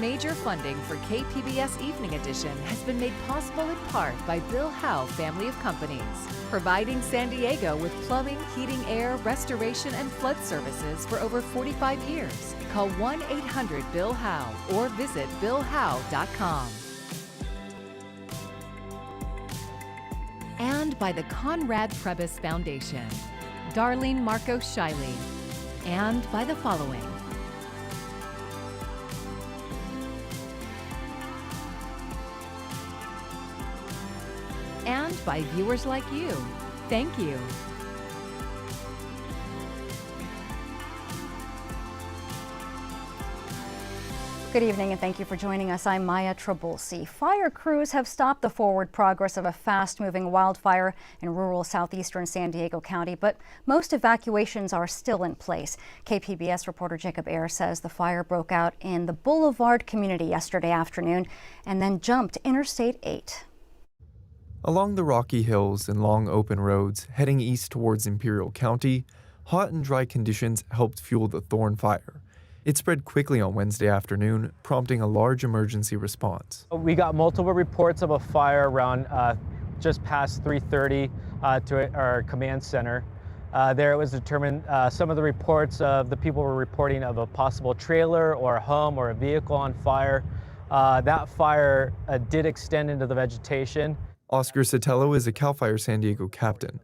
Major funding for KPBS Evening Edition has been made possible in part by Bill Howe Family of Companies, providing San Diego with plumbing, heating, air, restoration, and flood services for over 45 years. Call 1-800-BILL-HOWE or visit billhowe.com. And by the Conrad Prebys Foundation, Darlene Marcos Shiley, and by the following. And by viewers like you. Thank you. Good evening and thank you for joining us. I'm Maya Trabulsi. Fire crews have stopped the forward progress of a fast-moving wildfire in rural southeastern San Diego County, but most evacuations are still in place. KPBS reporter Jacob Ayer says the fire broke out in the Boulevard community yesterday afternoon and then jumped Interstate 8. Along the rocky hills and long open roads heading east towards Imperial County, hot and dry conditions helped fuel the Thorn fire. It spread quickly on Wednesday afternoon, prompting a large emergency response. We got multiple reports of a fire around just past 3:30 to our command center. There it was determined some of the reports of the people were reporting of a possible trailer or a home or a vehicle on fire. That fire did extend into the vegetation. Oscar Sotelo is a CAL FIRE San Diego captain.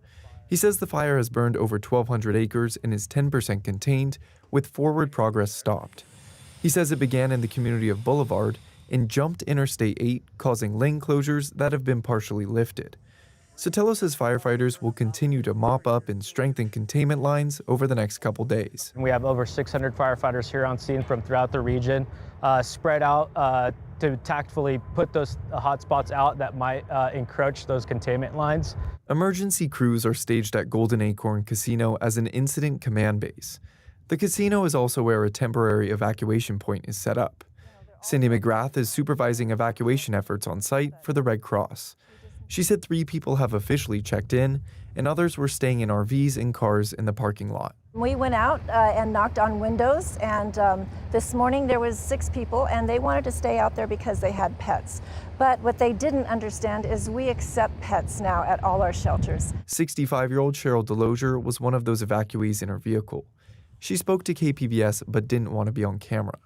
He says the fire has burned over 1,200 acres and is 10% contained, with forward progress stopped. He says it began in the community of Boulevard and jumped Interstate 8, causing lane closures that have been partially lifted. Sotelo says firefighters will continue to mop up and strengthen containment lines over the next couple days. We have over 600 firefighters here on scene from throughout the region, spread out to tactfully put those hot spots out that might encroach those containment lines. Emergency crews are staged at Golden Acorn Casino as an incident command base. The casino is also where a temporary evacuation point is set up. Cindy McGrath is supervising evacuation efforts on site for the Red Cross. She said 3 people have officially checked in, and others were staying in RVs and cars in the parking lot. We went out and knocked on windows, and this morning there was 6 people, and they wanted to stay out there because they had pets. But what they didn't understand is we accept pets now at all our shelters. 65-year-old Cheryl Delosier was one of those evacuees in her vehicle. She spoke to KPBS but didn't want to be on camera.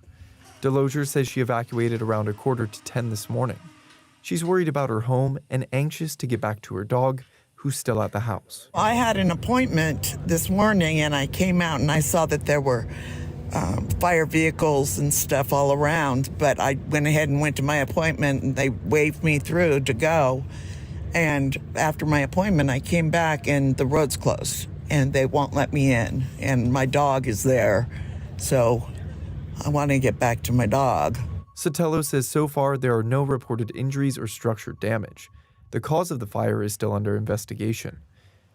Delosier says she evacuated around 9:45 this morning. She's worried about her home and anxious to get back to her dog, who's still at the house. I had an appointment this morning and I came out and I saw that there were fire vehicles and stuff all around, but I went ahead and went to my appointment and they waved me through to go. And after my appointment, I came back and the road's closed and they won't let me in. And my dog is there, so I want to get back to my dog. Sotelo says so far there are no reported injuries or structure damage. The cause of the fire is still under investigation.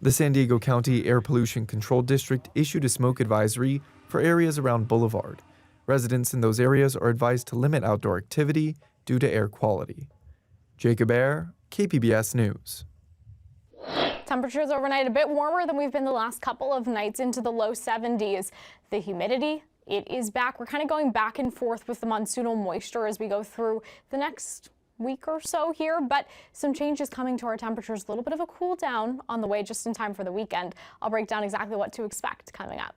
The San Diego County Air Pollution Control District issued a smoke advisory for areas around Boulevard. Residents in those areas are advised to limit outdoor activity due to air quality. Jacob Ayer, KPBS News. Temperatures overnight a bit warmer than we've been the last couple of nights, into the low 70s. The humidity, it is back. We're kind of going back and forth with the monsoonal moisture as we go through the next week or so here, but some changes coming to our temperatures. A little bit of a cool down on the way just in time for the weekend. I'll break down exactly what to expect coming up.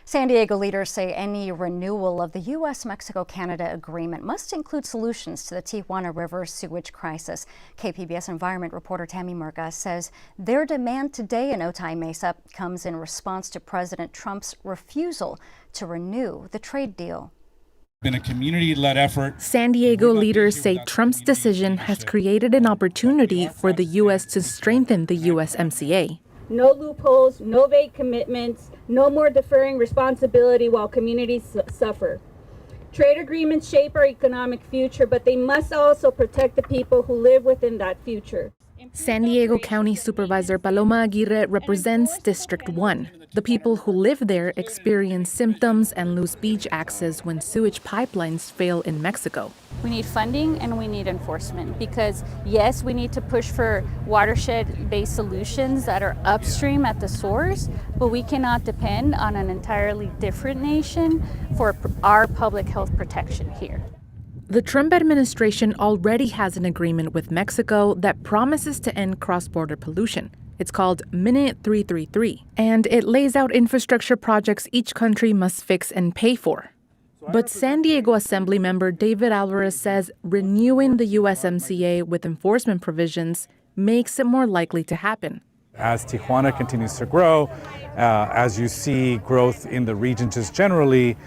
San Diego leaders say any renewal of the U.S.-Mexico-Canada agreement must include solutions to the Tijuana River sewage crisis. KPBS environment reporter Tammy Murga says their demand today in Otay Mesa comes in response to President Trump's refusal to renew the trade deal. Been a community-led effort. San Diego leaders say Trump's decision has created an opportunity for the U.S. to strengthen the USMCA. No loopholes, no vague commitments, no more deferring responsibility while communities suffer. Trade agreements shape our economic future, but they must also protect the people who live within that future. San Diego County Supervisor Paloma Aguirre represents District 1. The people who live there experience symptoms and lose beach access when sewage pipelines fail in Mexico. We need funding and we need enforcement because, yes, we need to push for watershed-based solutions that are upstream at the source, but we cannot depend on an entirely different nation for our public health protection here. The Trump administration already has an agreement with Mexico that promises to end cross-border pollution. It's called Minute 333, and it lays out infrastructure projects each country must fix and pay for. But San Diego Assembly member David Alvarez says renewing the USMCA with enforcement provisions makes it more likely to happen. As Tijuana continues to grow, as you see growth in the region just generally,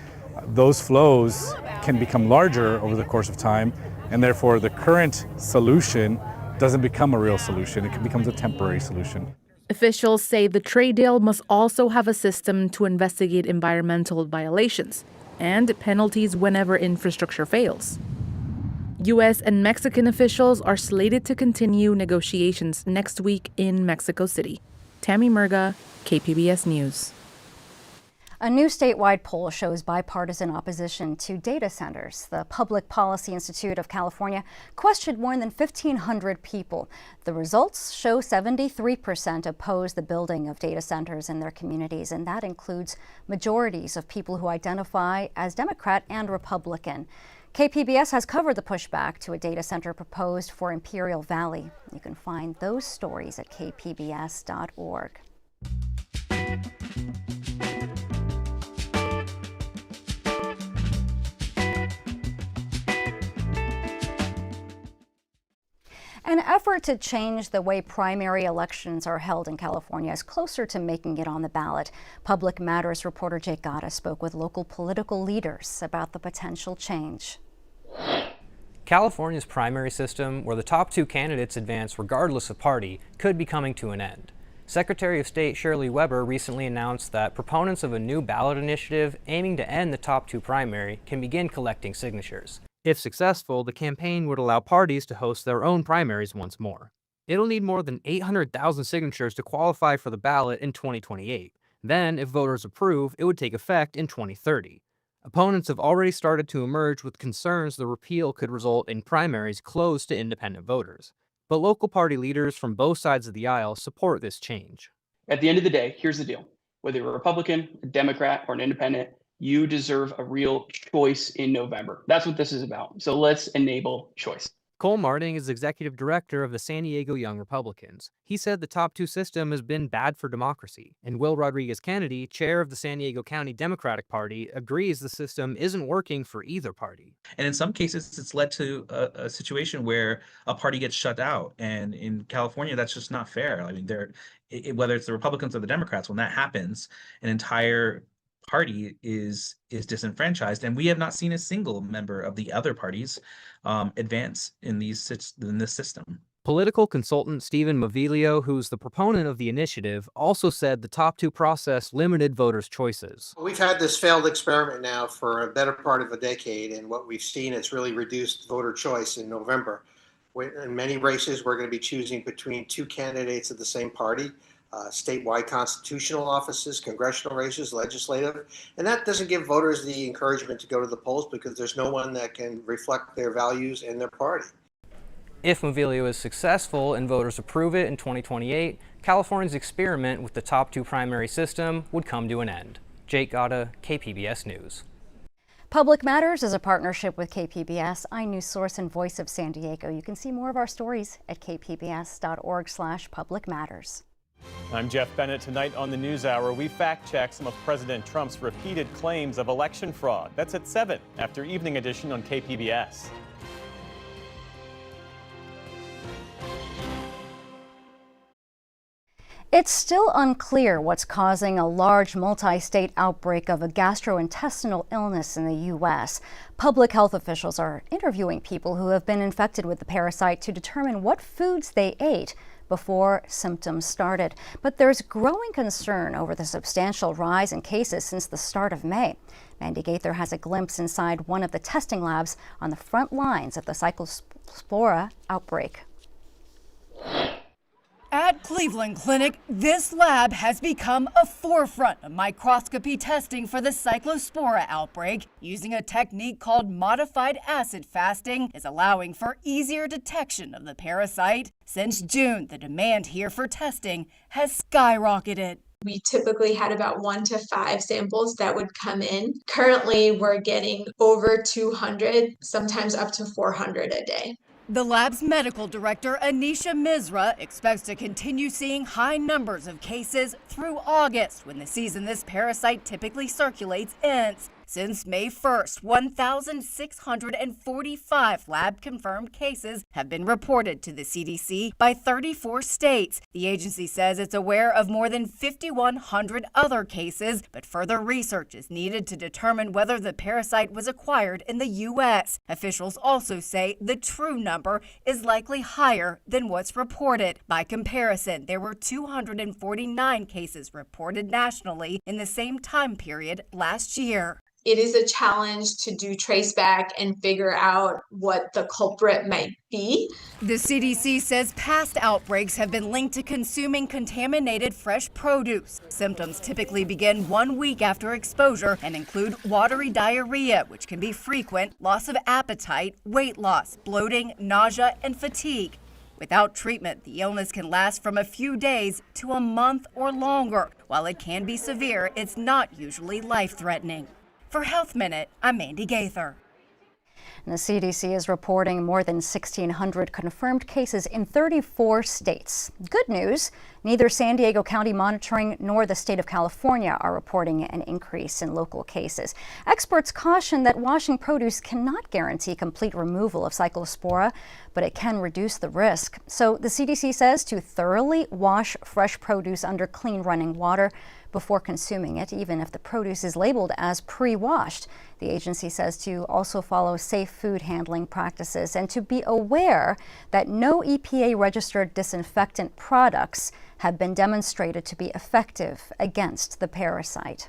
those flows can become larger over the course of time, and therefore the current solution doesn't become a real solution. It becomes a temporary solution. Officials say the trade deal must also have a system to investigate environmental violations and penalties whenever infrastructure fails. U.S. and Mexican officials are slated to continue negotiations next week in Mexico City. Tammy Murga, KPBS News. A new statewide poll shows bipartisan opposition to data centers. The Public Policy Institute of California questioned more than 1,500 people. The results show 73% oppose the building of data centers in their communities, and that includes majorities of people who identify as Democrat and Republican. KPBS has covered the pushback to a data center proposed for Imperial Valley. You can find those stories at kpbs.org. An effort to change the way primary elections are held in California is closer to making it on the ballot. Public Matters reporter Jake Gatta spoke with local political leaders about the potential change. California's primary system, where the top two candidates advance regardless of party, could be coming to an end. Secretary of State Shirley Weber recently announced that proponents of a new ballot initiative aiming to end the top two primary can begin collecting signatures. If successful, the campaign would allow parties to host their own primaries once more. It'll need more than 800,000 signatures to qualify for the ballot in 2028. Then, if voters approve, it would take effect in 2030. Opponents have already started to emerge with concerns the repeal could result in primaries closed to independent voters. But local party leaders from both sides of the aisle support this change. At the end of the day, here's the deal. Whether you're a Republican, a Democrat, or an independent, you deserve a real choice in November. That's what this is about. So let's enable choice. Cole Marting is executive director of the San Diego Young Republicans. He said the top two system has been bad for democracy. And Will Rodriguez Kennedy, chair of the San Diego County Democratic Party, agrees the system isn't working for either party. And in some cases, it's led to a situation where a party gets shut out. And in California, that's just not fair. I mean, whether it's the Republicans or the Democrats, when that happens, an entire party is disenfranchised, and we have not seen a single member of the other parties advance in this system. Political consultant Stephen Mavilio, who's the proponent of the initiative, also said the top two process limited voters' choices. We've had this failed experiment now for a better part of a decade, and what we've seen is really reduced voter choice in November. In many races, we're going to be choosing between two candidates of the same party. Statewide constitutional offices, congressional races, legislative, and that doesn't give voters the encouragement to go to the polls because there's no one that can reflect their values and their party. If Mavilio is successful and voters approve it in 2028, California's experiment with the top two primary system would come to an end. Jake Gatta, KPBS News. Public Matters is a partnership with KPBS, iNews Source and Voice of San Diego. You can see more of our stories at kpbs.org/publicmatters. I'm Jeff Bennett. Tonight on the NewsHour, we fact-check some of President Trump's repeated claims of election fraud. That's at 7 after Evening Edition on KPBS. It's still unclear what's causing a large multi-state outbreak of a gastrointestinal illness in the U.S. Public health officials are interviewing people who have been infected with the parasite to determine what foods they ate before symptoms started. But there's growing concern over the substantial rise in cases since the start of May. Mandy Gaither has a glimpse inside one of the testing labs on the front lines of the Cyclospora outbreak. At Cleveland Clinic, this lab has become a forefront of microscopy testing for the Cyclospora outbreak. Using a technique called modified acid fasting is allowing for easier detection of the parasite. Since June, the demand here for testing has skyrocketed. We typically had about 1 to 5 samples that would come in. Currently, we're getting over 200, sometimes up to 400 a day. The lab's medical director, Anisha Misra, expects to continue seeing high numbers of cases through August, when the season this parasite typically circulates ends. Since May 1st, 1,645 lab-confirmed cases have been reported to the CDC by 34 states. The agency says it's aware of more than 5,100 other cases, but further research is needed to determine whether the parasite was acquired in the U.S. Officials also say the true number is likely higher than what's reported. By comparison, there were 249 cases reported nationally in the same time period last year. It is a challenge to do traceback and figure out what the culprit might be. The CDC says past outbreaks have been linked to consuming contaminated fresh produce. Symptoms typically begin 1 week after exposure and include watery diarrhea, which can be frequent, loss of appetite, weight loss, bloating, nausea, and fatigue. Without treatment, the illness can last from a few days to a month or longer. While it can be severe, it's not usually life-threatening. For Health Minute, I'm Mandy Gaither. And the CDC is reporting more than 1,600 confirmed cases in 34 states. Good news, neither San Diego County Monitoring nor the state of California are reporting an increase in local cases. Experts caution that washing produce cannot guarantee complete removal of Cyclospora, but it can reduce the risk. So the CDC says to thoroughly wash fresh produce under clean running water before consuming it, even if the produce is labeled as pre-washed. The agency says to also follow safe food handling practices and to be aware that no EPA-registered disinfectant products have been demonstrated to be effective against the parasite.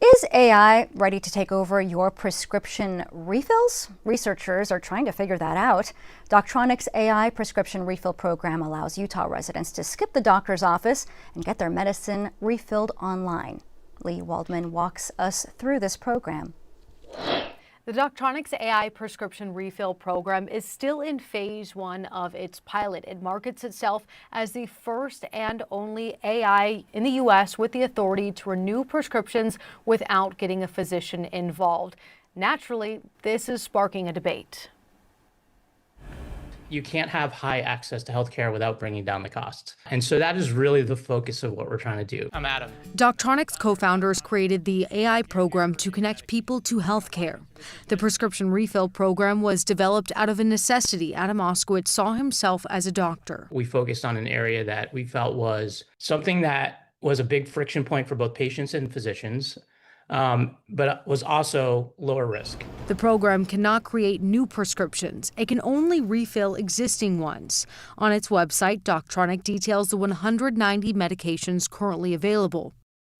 Is AI ready to take over your prescription refills? Researchers are trying to figure that out. Doctronic's AI prescription refill program allows Utah residents to skip the doctor's office and get their medicine refilled online. Lee Waldman walks us through this program. The Doctronic's AI prescription refill program is still in phase 1 of its pilot. It markets itself as the first and only AI in the U.S. with the authority to renew prescriptions without getting a physician involved. Naturally, this is sparking a debate. You can't have high access to healthcare without bringing down the costs. And so that is really the focus of what we're trying to do. I'm Adam. Doctronic's co-founders created the AI program to connect people to healthcare. The prescription refill program was developed out of a necessity. Adam Oskowitz saw himself as a doctor. We focused on an area that we felt was something that was a big friction point for both patients and physicians, but was also lower risk. The program cannot create new prescriptions. It can only refill existing ones. On its website, Doctronic details the 190 medications currently available.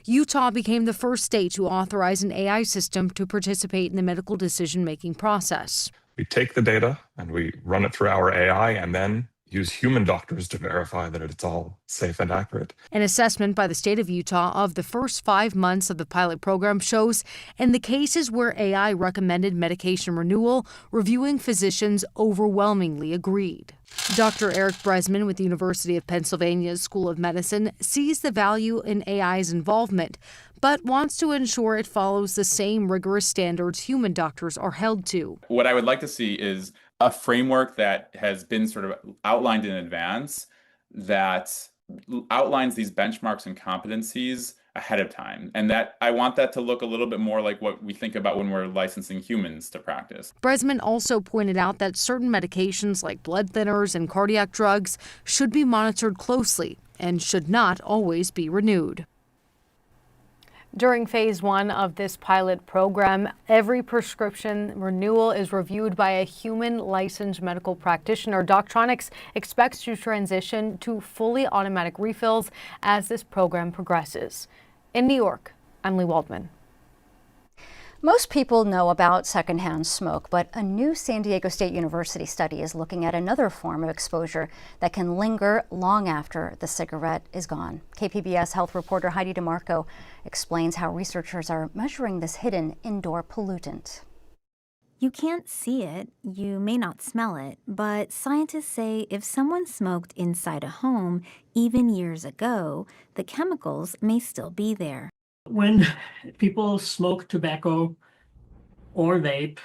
Utah became the first state to authorize an AI system to participate in the medical decision-making process. We take the data and we run it through our AI and then use human doctors to verify that it's all safe and accurate. An assessment by the state of Utah of the first 5 months of the pilot program shows in the cases where AI recommended medication renewal, reviewing physicians overwhelmingly agreed. Dr. Eric Bresman with the University of Pennsylvania's School of Medicine sees the value in AI's involvement, but wants to ensure it follows the same rigorous standards human doctors are held to. What I would like to see is a framework that has been sort of outlined in advance that outlines these benchmarks and competencies ahead of time. And that I want that to look a little bit more like what we think about when we're licensing humans to practice. Bresman also pointed out that certain medications like blood thinners and cardiac drugs should be monitored closely and should not always be renewed. During phase 1 of this pilot program, every prescription renewal is reviewed by a human licensed medical practitioner. Doctronics expects to transition to fully automatic refills as this program progresses. In New York, I'm Lee Waldman. Most people know about secondhand smoke, but a new San Diego State University study is looking at another form of exposure that can linger long after the cigarette is gone. KPBS health reporter Heidi DeMarco explains how researchers are measuring this hidden indoor pollutant. You can't see it, you may not smell it, but scientists say if someone smoked inside a home, even years ago, the chemicals may still be there. When people smoke tobacco or vape,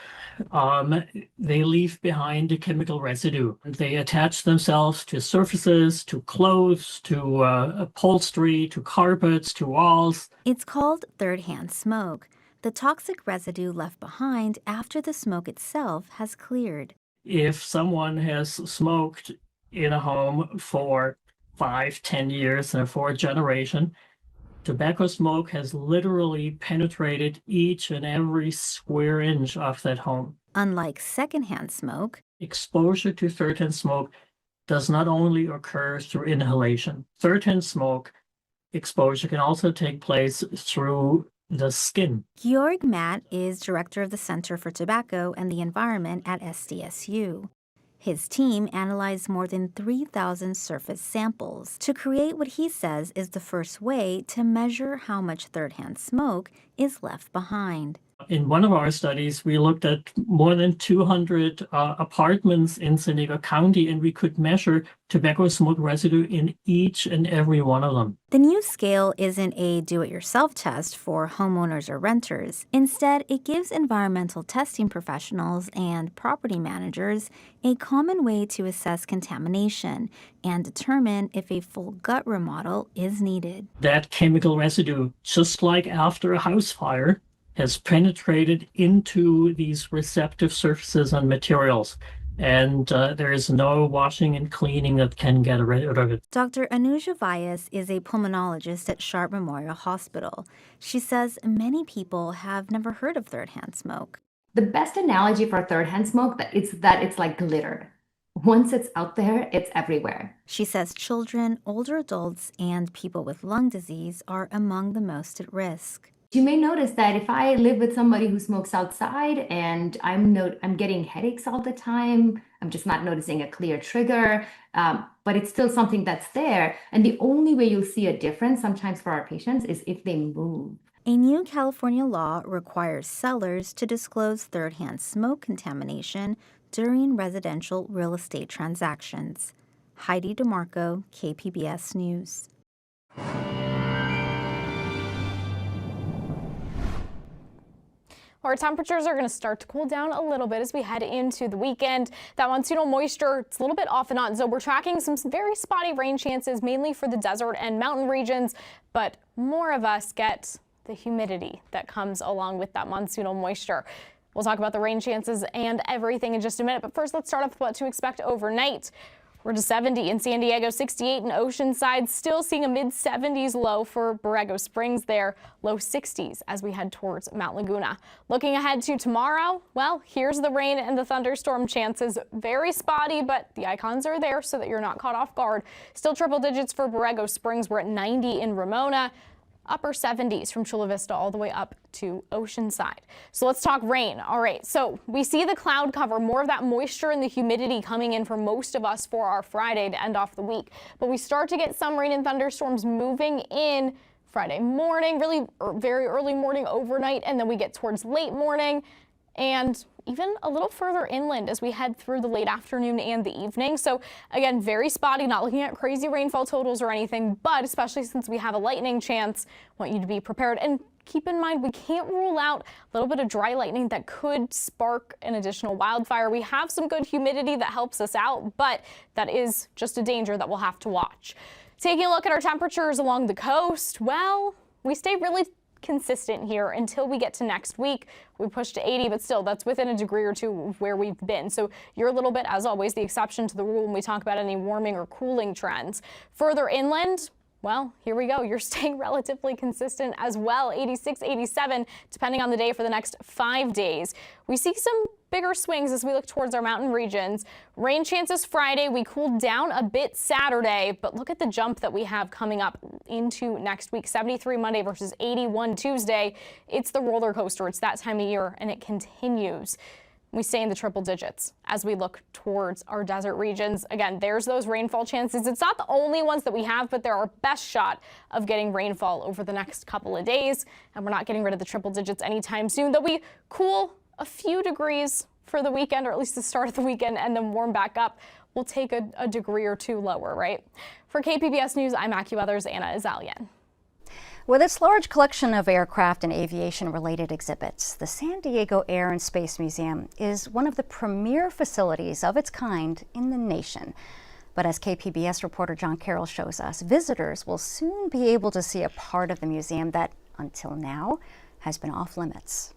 they leave behind a chemical residue. They attach themselves to surfaces, to clothes, to upholstery, to carpets, to walls. It's called third-hand smoke, the toxic residue left behind after the smoke itself has cleared. If someone has smoked in a home for 5-10 years and for a generation, tobacco smoke has literally penetrated each and every square inch of that home. Unlike secondhand smoke, exposure to third-hand smoke does not only occur through inhalation. Third-hand smoke exposure can also take place through the skin. Georg Matt is director of the Center for Tobacco and the Environment at SDSU. His team analyzed more than 3,000 surface samples to create what he says is the first way to measure how much third-hand smoke is left behind. In one of our studies, we looked at more than 200 apartments in San Diego County, and we could measure tobacco smoke residue in each and every one of them. The new scale isn't a do-it-yourself test for homeowners or renters. Instead, it gives environmental testing professionals and property managers a common way to assess contamination and determine if a full gut remodel is needed. That chemical residue, just like after a house fire, has penetrated into these receptive surfaces and materials, and there is no washing and cleaning that can get rid of it. Dr. Anuja Vyas is a pulmonologist at Sharp Memorial Hospital. She says many people have never heard of third-hand smoke. The best analogy for third-hand smoke is that it's like glitter. Once it's out there, it's everywhere. She says children, older adults, and people with lung disease are among the most at risk. You may notice that if I live with somebody who smokes outside and I'm getting headaches all the time, I'm just not noticing a clear trigger, but it's still something that's there. And the only way you'll see a difference sometimes for our patients is if they move. A new California law requires sellers to disclose third-hand smoke contamination during residential real estate transactions. Heidi DeMarco, KPBS News. Our temperatures are going to start to cool down a little bit as we head into the weekend. That monsoonal moisture, it's a little bit off and on, so we're tracking some very spotty rain chances, mainly for the desert and mountain regions, but more of us get the humidity that comes along with that monsoonal moisture. We'll talk about the rain chances and everything in just a minute, but first let's start off with what to expect overnight. We're to 70 in San Diego, 68 in Oceanside, still seeing a mid-70s low for Borrego Springs there, low 60s as we head towards Mount Laguna. Looking ahead to tomorrow, well, here's the rain and the thunderstorm chances. Very spotty, but the icons are there so that you're not caught off guard. Still triple digits for Borrego Springs. We're at 90 in Ramona. Upper 70s from Chula Vista all the way up to Oceanside. So let's talk rain. All right, so we see the cloud cover, more of that moisture and the humidity coming in for most of us for our Friday to end off the week. But we start to get some rain and thunderstorms moving in Friday morning, really very early morning, overnight, and then we get towards late morning and even a little further inland as we head through the late afternoon and the evening. So again, very spotty, not looking at crazy rainfall totals or anything, but especially since we have a lightning chance, want you to be prepared. And keep in mind, we can't rule out a little bit of dry lightning that could spark an additional wildfire. We have some good humidity that helps us out, but that is just a danger that we'll have to watch. Taking a look at our temperatures along the coast, well, we stay really consistent here until we get to next week. We push to 80, but still that's within a degree or two of where we've been. So you're a little bit, as always, the exception to the rule when we talk about any warming or cooling trends. Further inland, well, here we go. You're staying relatively consistent as well. 86, 87, depending on the day for the next 5 days. We see some bigger swings as we look towards our mountain regions. Rain chances Friday. We cooled down a bit Saturday, but look at the jump that we have coming up into next week. 73 Monday versus 81 Tuesday. It's the roller coaster. It's that time of year, and it continues. We stay in the triple digits as we look towards our desert regions. Again, there's those rainfall chances. It's not the only ones that we have, but they're our best shot of getting rainfall over the next couple of days. And we're not getting rid of the triple digits anytime soon, though we cool a few degrees for the weekend, or at least the start of the weekend, and then warm back up. We'll take a degree or two lower, right? For KPBS News, I'm AccuWeather's Anna Azalian. With its large collection of aircraft and aviation-related exhibits, the San Diego Air and Space Museum is one of the premier facilities of its kind in the nation. But as KPBS reporter John Carroll shows us, visitors will soon be able to see a part of the museum that, until now, has been off limits.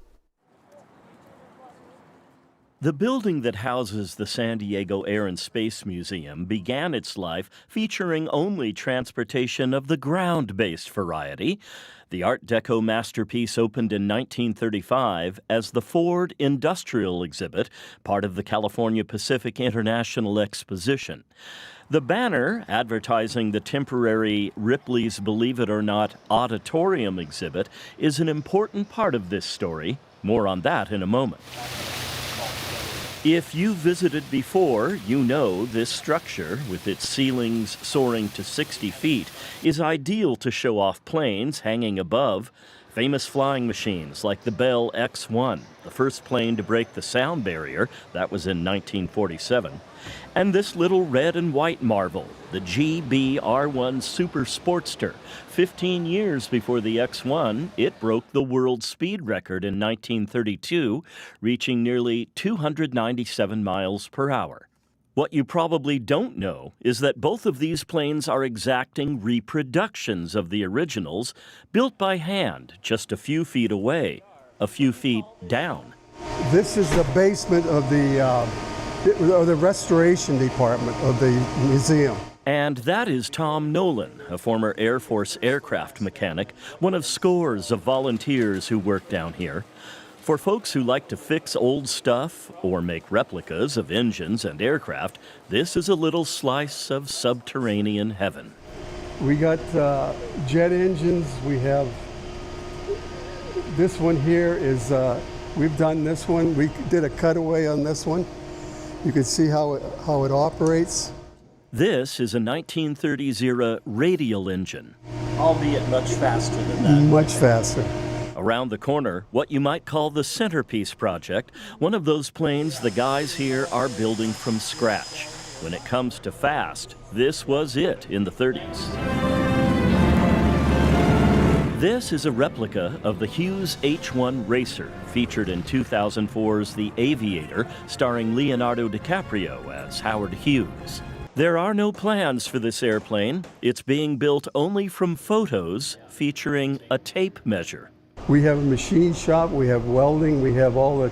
The building that houses the San Diego Air and Space Museum began its life featuring only transportation of the ground-based variety. The Art Deco masterpiece opened in 1935 as the Ford Industrial Exhibit, part of the California Pacific International Exposition. The banner advertising the temporary Ripley's Believe It or Not auditorium exhibit is an important part of this story. More on that in a moment. If you visited before, you know this structure, with its ceilings soaring to 60 feet, is ideal to show off planes hanging above. Famous flying machines like the Bell X-1, the first plane to break the sound barrier, that was in 1947. And this little red and white marvel, the GBR-1 Super Sportster. 15 years before the X-1, it broke the world speed record in 1932, reaching nearly 297 miles per hour. What you probably don't know is that both of these planes are exacting reproductions of the originals, built by hand just a few feet away, a few feet down. This is the basement of the restoration department of the museum. And that is Tom Nolan, a former Air Force aircraft mechanic, one of scores of volunteers who work down here. For folks who like to fix old stuff or make replicas of engines and aircraft, this is a little slice of subterranean heaven. We got jet engines. We have this one here is, we've done this one. We did a cutaway on this one. You can see how it operates. This is a 1930s era radial engine, albeit much faster than that. Much faster. Around the corner, what you might call the Centerpiece Project, one of those planes the guys here are building from scratch. When it comes to fast, this was it in the 30s. This is a replica of the Hughes H-1 Racer, featured in 2004's The Aviator, starring Leonardo DiCaprio as Howard Hughes. There are no plans for this airplane. It's being built only from photos featuring a tape measure. We have a machine shop, we have welding, we have all the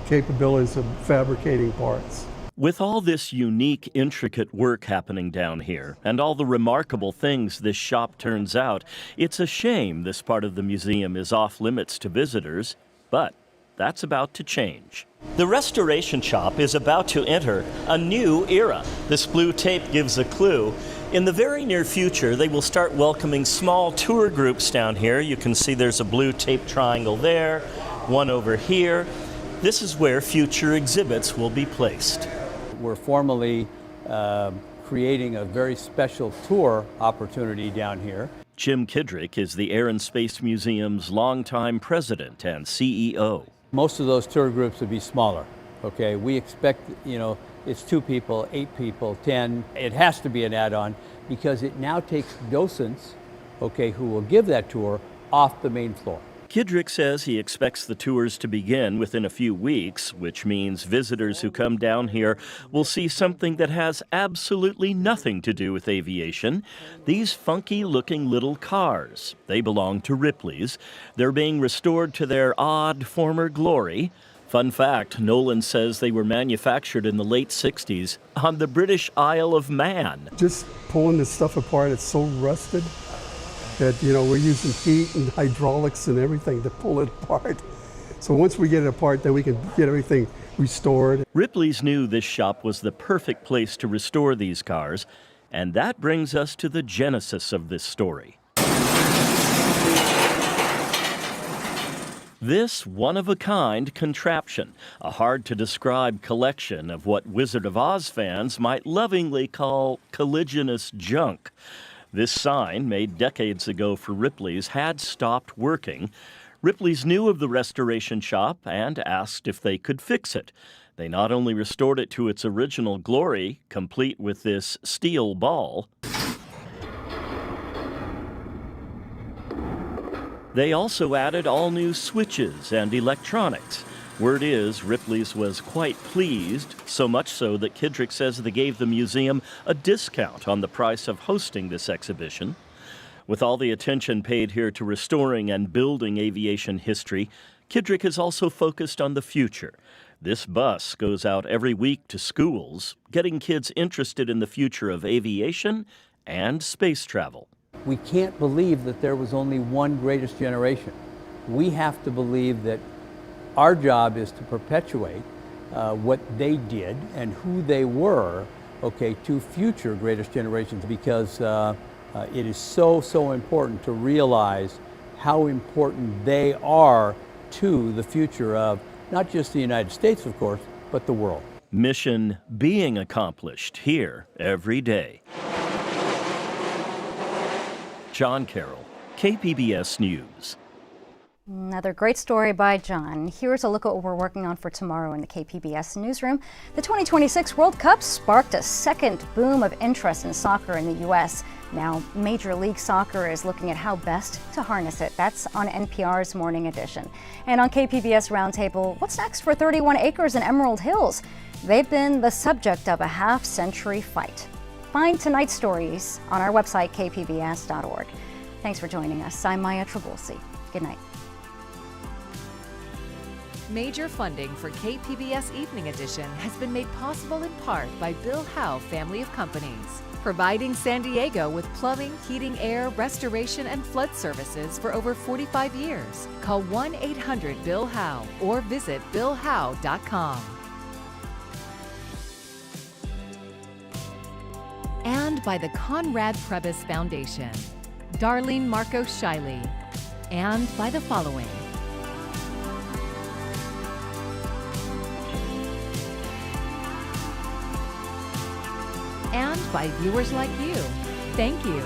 capabilities of fabricating parts. With all this unique, intricate work happening down here, and all the remarkable things this shop turns out, it's a shame this part of the museum is off limits to visitors, but that's about to change. The restoration shop is about to enter a new era. This blue tape gives a clue. In the very near future, they will start welcoming small tour groups down here. You can see there's a blue tape triangle there, one over here. This is where future exhibits will be placed. We're formally creating a very special tour opportunity down here. Jim Kidrick is the Air and Space Museum's longtime president and CEO. Most of those tour groups would be smaller, okay? We expect, it's 2 people, 8 people, 10. It has to be an add-on because it now takes docents, okay, who will give that tour off the main floor. Kidrick says he expects the tours to begin within a few weeks, which means visitors who come down here will see something that has absolutely nothing to do with aviation. These funky-looking little cars. They belong to Ripley's. They're being restored to their odd former glory. Fun fact, Nolan says they were manufactured in the late 60s on the British Isle of Man. Just pulling this stuff apart, it's so rusted that, we're using heat and hydraulics and everything to pull it apart. So once we get it apart, then we can get everything restored. Ripley's knew this shop was the perfect place to restore these cars, and that brings us to the genesis of this story. This one-of-a-kind contraption, a hard-to-describe collection of what Wizard of Oz fans might lovingly call colliginous junk. This sign, made decades ago for Ripley's, had stopped working. Ripley's knew of the restoration shop and asked if they could fix it. They not only restored it to its original glory, complete with this steel ball, they also added all new switches and electronics. Word is, Ripley's was quite pleased, so much so that Kidrick says they gave the museum a discount on the price of hosting this exhibition. With all the attention paid here to restoring and building aviation history, Kidrick has also focused on the future. This bus goes out every week to schools, getting kids interested in the future of aviation and space travel. We can't believe that there was only one greatest generation. We have to believe that our job is to perpetuate what they did and who they were, okay, to future greatest generations, because it is so important to realize how important they are to the future of not just the United States, of course, but the world. Mission being accomplished here every day. John Carroll, KPBS News. Another great story by John. Here's a look at what we're working on for tomorrow in the KPBS newsroom. The 2026 World Cup sparked a second boom of interest in soccer in the U.S. Now, Major League Soccer is looking at how best to harness it. That's on NPR's Morning Edition. And on KPBS Roundtable, what's next for 31 Acres and Emerald Hills? They've been the subject of a half-century fight. Find tonight's stories on our website, kpbs.org. Thanks for joining us. I'm Maya Trabulsi. Good night. Major funding for KPBS Evening Edition has been made possible in part by Bill Howe Family of Companies, providing San Diego with plumbing, heating, air, restoration, and flood services for over 45 years. Call 1-800-BILL-HOWE or visit billhowe.com. And by the Conrad Prebys Foundation, Darlene Marcos Shiley, and by the following. And by viewers like you. Thank you.